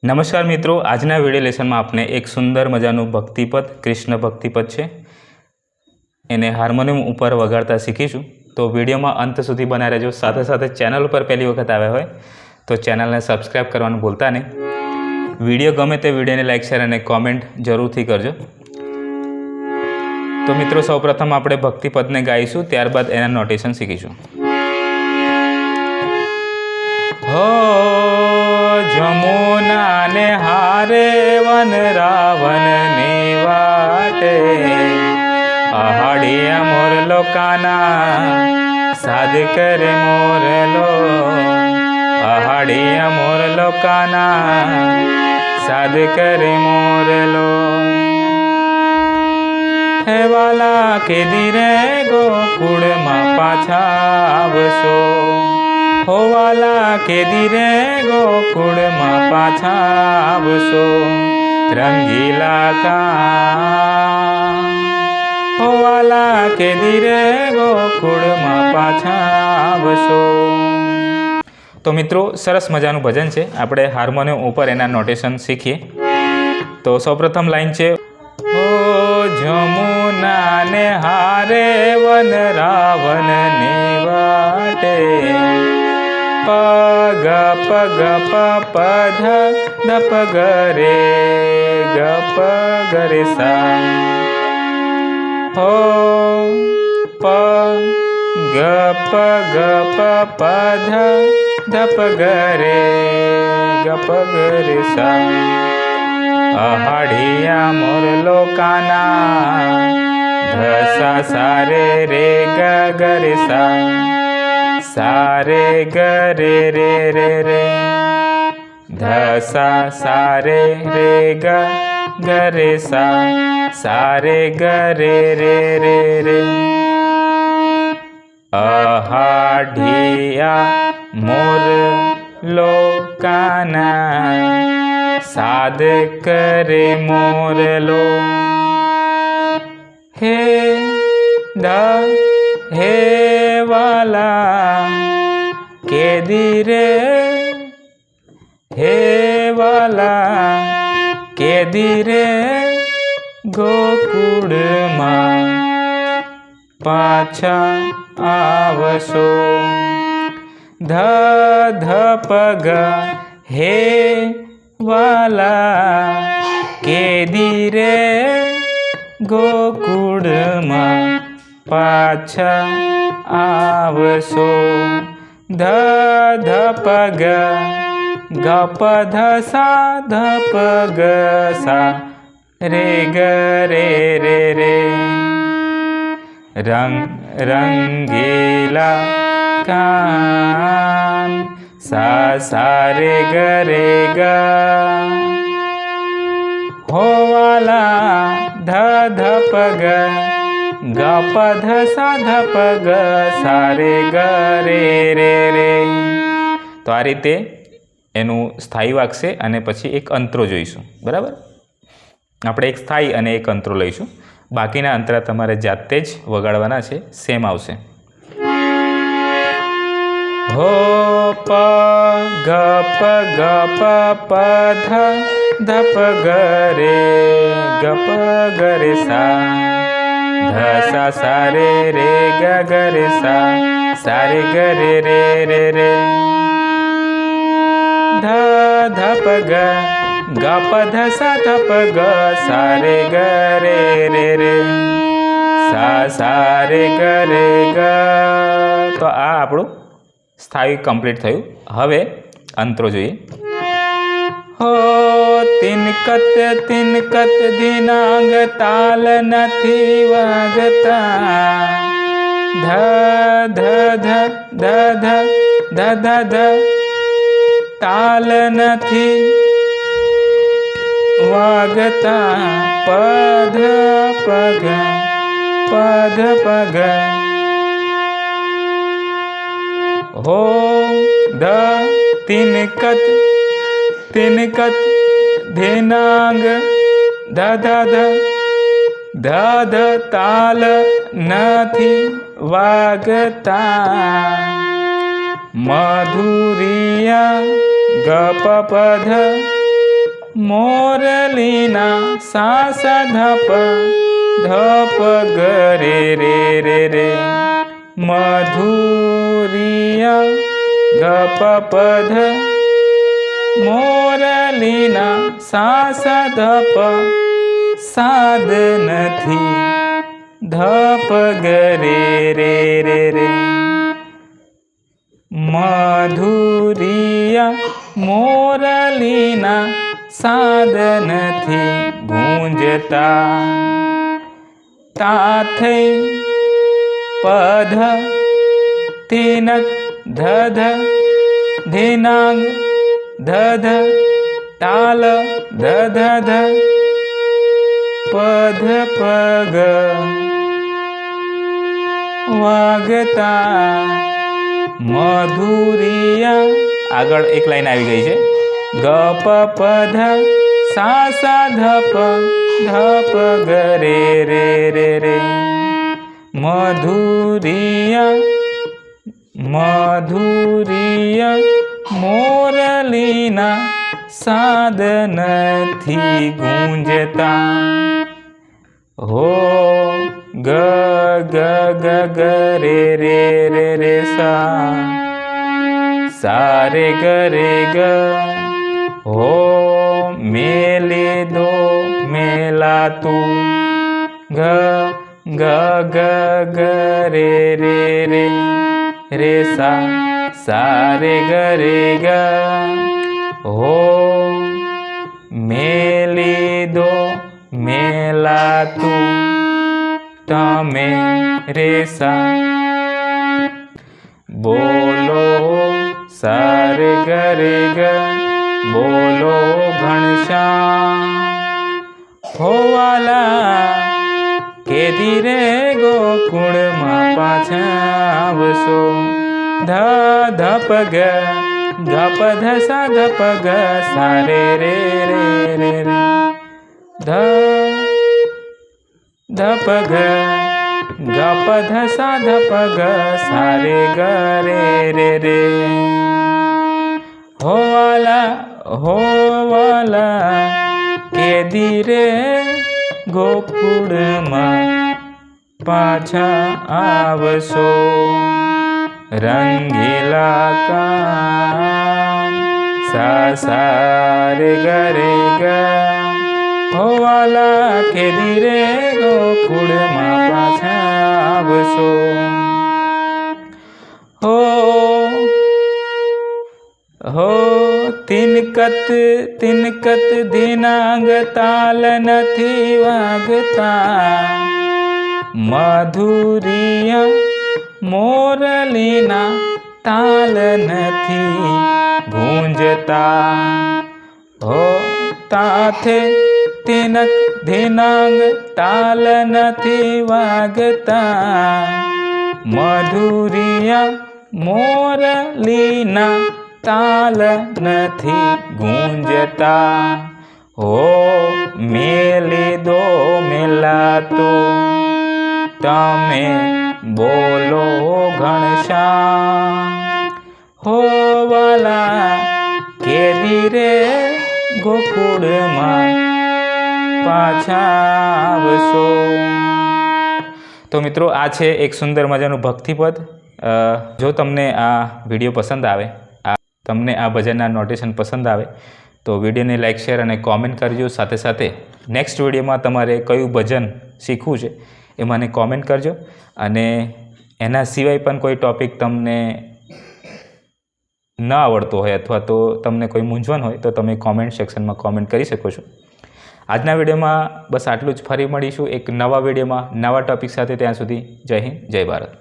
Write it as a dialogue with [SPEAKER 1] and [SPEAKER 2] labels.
[SPEAKER 1] नमस्कार मित्रों, आजना video lesson में आपने एक सुंदर मजानु भक्तिपद कृष्ण भक्तिपद है एने हार्मोनियम ऊपर वगाड़ता शीखीशुं। तो विडियो में अंत सुधी बनाए रहो। साथ साथ चैनल पर पहली वखत आव्या होय तो चैनल ने सब्सक्राइब करवानुं भूलता नहीं। विडियो गमे तो विडियो ने लाइक शेर और कॉमेंट जरूर थी करजो। तो मित्रों, सौ प्रथम आपणे भक्तिपद ने गाईशुं, त्यारबाद एना नोटेशन शीखीशुं। हो जमुना ने हारे वन रावण ने वाटे, आहाड़िया मोरलो काना साध करे मोरलो, आहाड़िया मोरलो काना साध करे मोरलो। हे वाला के धीरे गोकुळ मां पाछा आवशो, हो वाला के धीरे गोकुळ मां पाछा आवशो, रंगीला का हो वाला के धीरे गोकुळ मां पाछा आवशो। तो मित्रों, सरस मजानुं भजन है। आपणे हार्मोनियम ऊपर एना नोटेशन शीखीए। तो सौप्रथम लाइन है, ओ जमुना ने हारे वन रावण ने वाटे, पग पग प ध ध प ग रे ग प ग रे सा, हो प ग प ध ध प ग रे ग प ग रे सा, आहाड़िया मोरलो काना ध सा सा रे रे ग ग रे सा, सा रे ग रे रे रे रे, ध सा रे रे ग ग रे सा, सा रे ग रे रे रे रे, आहाड़िया मोरलो काना साध करे मोरलो, हे द हे वाला के धीरे, हे वाला के धीरे गोकुळ मां पाछा आवशो, ध ध प ग हे वाला के धीरे गोकुळ मां पाछा आवशो, ध ध प ग ग प ध सा ध प ग सा रे ग रे रे रे, रंग रंगीला कान सा सा रे ग रे ग, हो वाला ध ध प ग ग प ध सा ध प ग सा रे ग रे रे रे। तो आ रीते एनु स्थायी वागशे अने पछी एक अंतरो जोईशुं। बराबर, આપણે એક સ્થાયી અને એક અંતરો લઈશું। બાકીના અંતરા તમારે જાતે જ વગાડવાના છે, સેમ આવશે। हो प ग प ध ध प ग रे ग प ग रे सा, ध सा सा रे रे ग ग रे सा रे ग रे रे रे रे, ध ध प ग ग प ध सा ध प ग सा रे ग रे रे रे, सा रे ग रे ग। तो आ આપણું स्थायी कम्प्लीट थयुं। हवे अंतरो जोईए। हो तिनकत धीनांग ताल नथी वागता, ध ध ध ध ध ध ध ध ताल नथी वागता, पध पग पध पग, हो द तिनकत धेनांग ध ध ध ध ध ताल नथी वागता, मधुरिया ग प प ध मोरलीना सा सा धप धप ग रे रे रे रे मधुरिया ग प प ध मोरलीना सा सा धप साद नथी धप ग रे रे रे रे मधुरिया मोरलीना साद नथी गूंजता ताथे पध तिनक धध धिनांग धध ताल धध ध पध पग वागता मधुरिया આગળ એક લાઈન આવી ગઈ છે ગ પ પ ધ સા સા ધ પ ધ પ ગ રે રે રે રે મધુરિયા મધુરિયા મોરલીના સાદ નથી ગૂંજતા हो ग ग ग ग रे रे रे रे सा रे ग रे ग हो मेले दो मेला तू ग ग ग ग रे रे रे रे सा रे ग रे ग हो मेले दो मेला तू तमे रे सा बोलो सारे गरे ग बोलो घनश्याम होवाला के धीरे गोकुळ मां पाछा आवशो ध धप ग धप ध सा धप ग सारे रे रे रे रे ध धप ग ग प ध सा धप ग सारे ग रे रे रे होवाला के धीरे गोकुळ मां पाछा आवशो रंगीला कान सा रे ग रे ग होवाला के धीरे गोकुळ मां पाछा आवशो हो तिनकत तिनकत धिनांग ताल नथी वागता मधुरिया मोरलीना ताल नथी गूंजता हो ताथे तिनक धिनांग ताल नथी वागता मधुरिया मोरलीना ताल नथी गूंजता हो मेले दो मेला तो तमे बोलो घनश्याम होवाला के धीरे गोकुळ मां पाछा आवशो। तो मित्रों आ छे एक सुंदर मजानुं भक्तिपद। जो तमने आ विडियो पसंद आवे तमने आ भजनना नोटेशन पसंद आवे तो विडियो ने लाइक शेर और कॉमेंट करजो। साथे साथे नेक्स्ट विडियो में तमारे कयु भजन शीखवुं छे ए मने कॉमेंट करजो। अने एना सिवाय पण कोई टॉपिक तमने न आवड़तो होय अथवा तो तमने कोई मूंझवण होय तो तमे कॉमेंट सेक्शन में कॉमेंट करी शको छो। आजना विडियो में बस आटलुं ज। फरी मळीशुं एक नवा विडियो में नवा टॉपिक साथे। त्यां सुधी जय हिंद जय भारत।